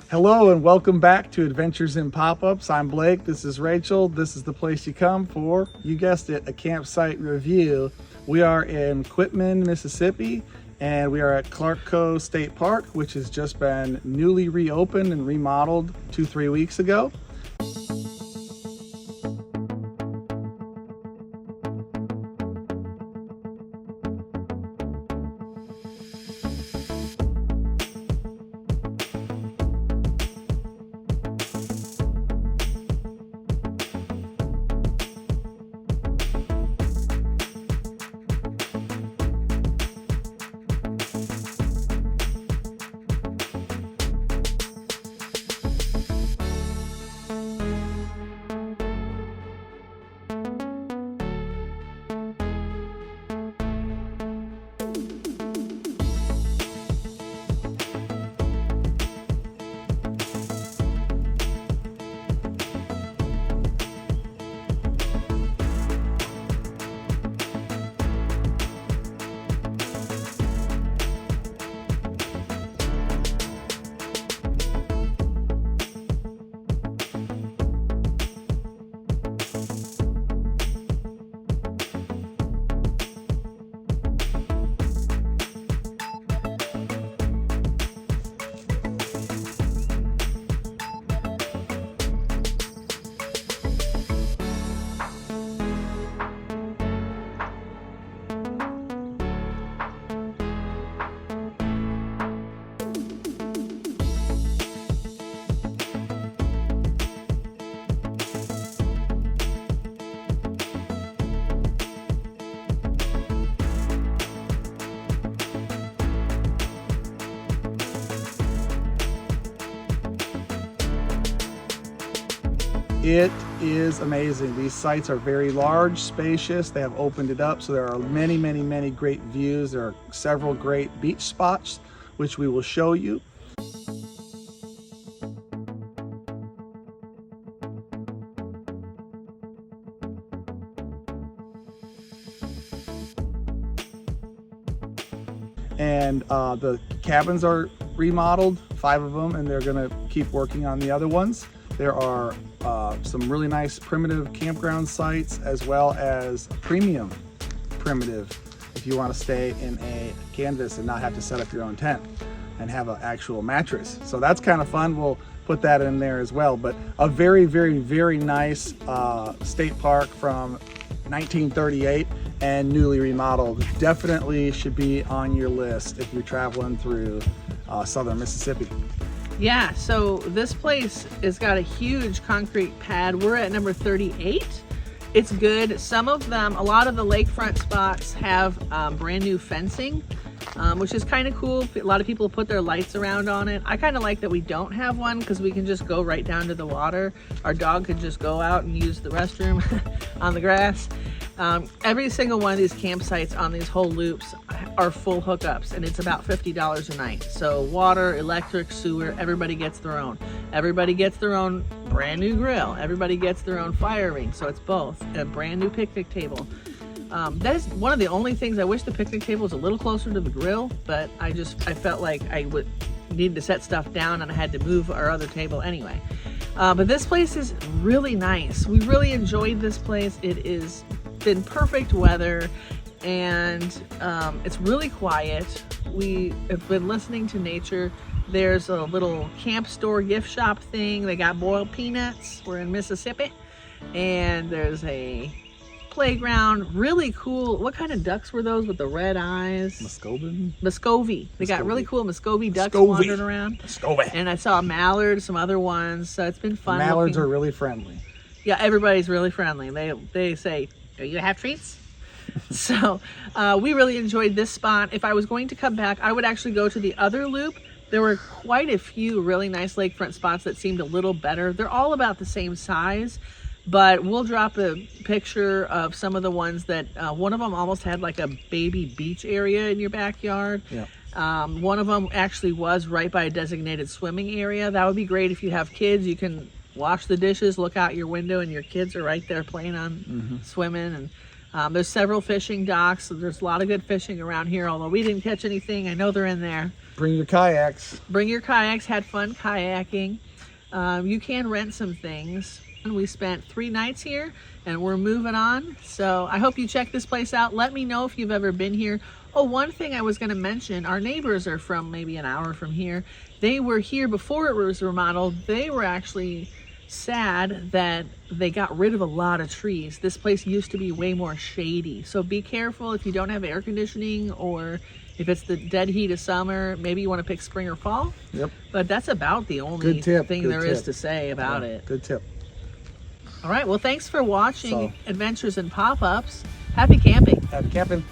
Hello and welcome back to Adventures in Pop-Ups. I'm Blake, this is Rachel. This is the place you come for, you guessed it, a campsite review. We are in Quitman, Mississippi, and we are at Clarkco State Park, which has just been newly reopened and remodeled 2-3 weeks ago. It is amazing. These sites are very large, spacious. They have opened it up, so there are many, many, many great views. There are several great beach spots, which we will show you. And the cabins are remodeled, 5 of them, and they're gonna keep working on the other ones. There are some really nice primitive campground sites, as well as premium primitive if you want to stay in a canvas and not have to set up your own tent and have an actual mattress. So that's kind of fun. We'll put that in there as well. But a very, very, very nice state park from 1938 and newly remodeled. Definitely should be on your list if you're traveling through southern Mississippi. Yeah, so this place has got a huge concrete pad. We're at number 38. It's good. Some of them, a lot of the lakefront spots have brand new fencing, which is kind of cool. A lot of people put their lights around on it. I kind of like that we don't have one because we can just go right down to the water. Our dog could just go out and use the restroom on the grass. Every single one of these campsites on these whole loops are full hookups, and it's about $50 a night. So water, electric, sewer, everybody gets their own. Everybody gets their own brand new grill. Everybody gets their own fire ring, so it's both. A brand new picnic table. That is one of the only things. I wish the picnic table was a little closer to the grill, but I felt like I would need to set stuff down and I had to move our other table anyway. But this place is really nice. We really enjoyed this place. It is been perfect weather, and it's really quiet. We have been listening to nature. There's a little camp store gift shop thing. They got boiled peanuts. We're in Mississippi, and there's a playground. Really cool. What kind of ducks were those with the red eyes? Muscovy. They got really cool Muscovy ducks wandering around. And I saw a mallard, some other ones. So it's been fun. Mallards are really friendly. Yeah, everybody's really friendly. They say, "Do you have treats?" So we really enjoyed this spot. If I was going to come back, I would actually go to the other loop. There were quite a few really nice lakefront spots that seemed a little better. They're all about the same size, but we'll drop a picture of some of the ones that one of them almost had like a baby beach area in your backyard. Yeah. One of them actually was right by a designated swimming area. That would be great if you have kids. You can wash the dishes, look out your window, and your kids are right there playing on swimming. And There's several fishing docks, so there's a lot of good fishing around here, although we didn't catch anything. I know they're in there. Bring your kayaks. Bring your kayaks, had fun kayaking. You can rent some things. We spent 3 nights here and we're moving on. So I hope you check this place out. Let me know if you've ever been here. Oh, one thing I was going to mention, our neighbors are from maybe an hour from here. They were here before it was remodeled. They were actually sad that they got rid of a lot of trees. This place used to be way more shady. So be careful if you don't have air conditioning, or if it's the dead heat of summer, maybe you want to pick spring or fall. Yep. But that's about the only thing there is to say about it. Good tip. All right, well, thanks for watching Adventures in Pop-Ups. Happy camping. Happy camping.